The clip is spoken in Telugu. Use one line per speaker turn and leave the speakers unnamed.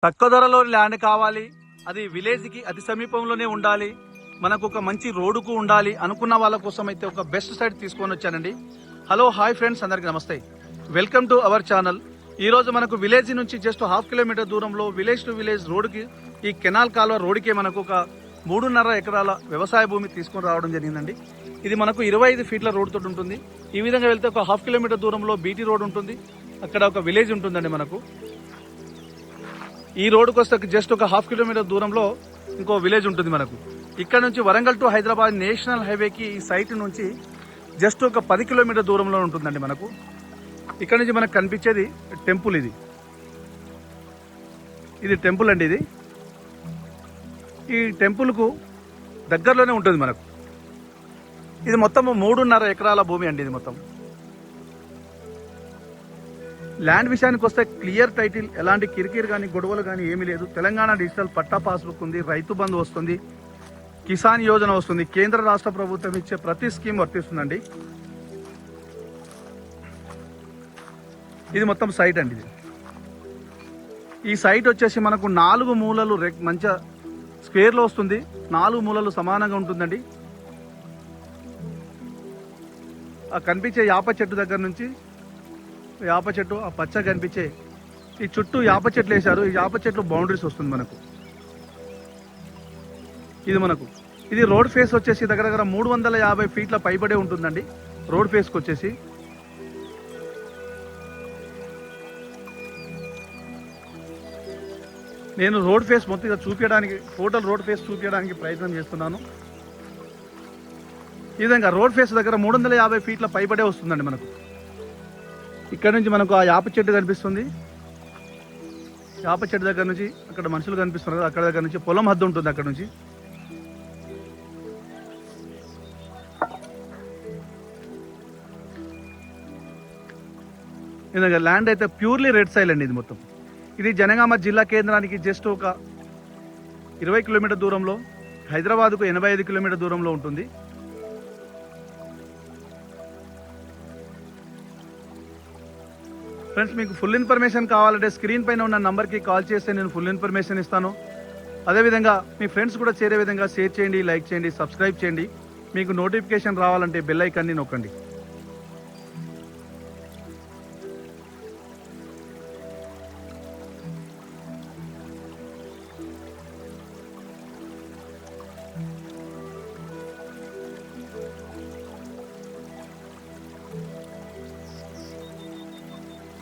తక్కువ ధరలో ల్యాండ్ కావాలి, అది విలేజ్కి అతి సమీపంలోనే ఉండాలి, మనకు ఒక మంచి రోడ్డుకు ఉండాలి అనుకున్న వాళ్ళ కోసం అయితే ఒక బెస్ట్ సైట్ తీసుకొని వచ్చానండి. హలో హాయ్ ఫ్రెండ్స్, అందరికీ నమస్తే, వెల్కమ్ టు అవర్ ఛానల్. ఈ రోజు మనకు విలేజ్ నుంచి జస్ట్ 1/2 కిలోమీటర్ దూరంలో విలేజ్ టు విలేజ్ రోడ్డుకి, ఈ కెనాల్ కాలువ రోడ్డుకి మనకు ఒక 3.5 ఎకరాల వ్యవసాయ భూమి తీసుకొని రావడం జరిగిందండి. ఇది మనకు 25 ఫీట్ల రోడ్ తోటి ఉంటుంది. ఈ విధంగా వెళ్తే ఒక 1/2 కిలోమీటర్ దూరంలో బీటీ రోడ్ ఉంటుంది, అక్కడ ఒక విలేజ్ ఉంటుందండి. మనకు ఈ రోడ్డుకి వస్తే జస్ట్ ఒక 1/2 కిలోమీటర్ దూరంలో ఇంకో విలేజ్ ఉంటుంది. మనకు ఇక్కడ నుంచి వరంగల్ టు హైదరాబాద్ నేషనల్ హైవేకి ఈ సైట్ నుంచి జస్ట్ ఒక 10 కిలోమీటర్ దూరంలో ఉంటుందండి. మనకు ఇక్కడ నుంచి మనకు కనిపించేది టెంపుల్. ఇది టెంపుల్ అండి. ఈ టెంపుల్కు దగ్గరలోనే ఉంటుంది మనకు. ఇది మొత్తం 3.5 ఎకరాల భూమి అండి. ఇది మొత్తం ల్యాండ్ విషయానికి వస్తే క్లియర్ టైటిల్, ఎలాంటి కిరికిరి కానీ గొడవలు కానీ ఏమీ లేదు. తెలంగాణ డిజిటల్ పట్టా పాస్బుక్ ఉంది, రైతు బంధు వస్తుంది, కిసాన్ యోజన వస్తుంది, కేంద్ర రాష్ట్ర ప్రభుత్వం ఇచ్చే ప్రతి స్కీమ్ వర్తిస్తుందండి. ఇది మొత్తం సైట్ అండి. ఈ సైట్ వచ్చేసి మనకు 4 మూలలు మంచి స్క్వేర్లో వస్తుంది, 4 మూలలు సమానంగా ఉంటుందండి. ఆ కనిపించే యాప చెట్టు దగ్గర నుంచి, యాప చెట్టు ఆ పచ్చ కనిపించే ఈ చుట్టూ యాప చెట్లు వేశారు. ఈ యాప చెట్లు బౌండరీస్ వస్తుంది మనకు. ఇది రోడ్ ఫేస్ వచ్చేసి దగ్గర 350 ఫీట్ల పైబడే ఉంటుందండి. రోడ్ ఫేస్కి వచ్చేసి నేను రోడ్ ఫేస్ మొత్తంగా చూపించడానికి, టోటల్ రోడ్ ఫేస్ చూపించడానికి ప్రయత్నం చేస్తున్నాను. ఈ విధంగా రోడ్ ఫేస్ దగ్గర 350 ఫీట్ల పైబడే వస్తుందండి. మనకు ఇక్కడ నుంచి మనకు ఆ యాప చెట్టు కనిపిస్తుంది. యాప చెట్టు దగ్గర నుంచి అక్కడ మనుషులు కనిపిస్తున్నారు. అక్కడ దగ్గర నుంచి పొలం హద్దు ఉంటుంది. అక్కడ నుంచి ఇలాగ ల్యాండ్ అయితే ప్యూర్లీ రెడ్ సైల్ అండి. ఇది మొత్తం ఇది జనగామ జిల్లా కేంద్రానికి జస్ట్ ఒక 20 కిలోమీటర్ దూరంలో, హైదరాబాద్కు 85 కిలోమీటర్ దూరంలో ఉంటుంది. ఫ్రెండ్స్, మీకు ఫుల్ ఇన్ఫర్మేషన్ కావాలంటే స్క్రీన్ పైన ఉన్న నంబర్కి కాల్ చేస్తే నేను ఫుల్ ఇన్ఫర్మేషన్ ఇస్తాను. అదేవిధంగా మీ ఫ్రెండ్స్ కూడా చేరే విధంగా షేర్ చేయండి, లైక్ చేయండి, సబ్స్క్రైబ్ చేయండి. మీకు నోటిఫికేషన్ రావాలంటే బెల్ ఐకాన్ని నొక్కండి.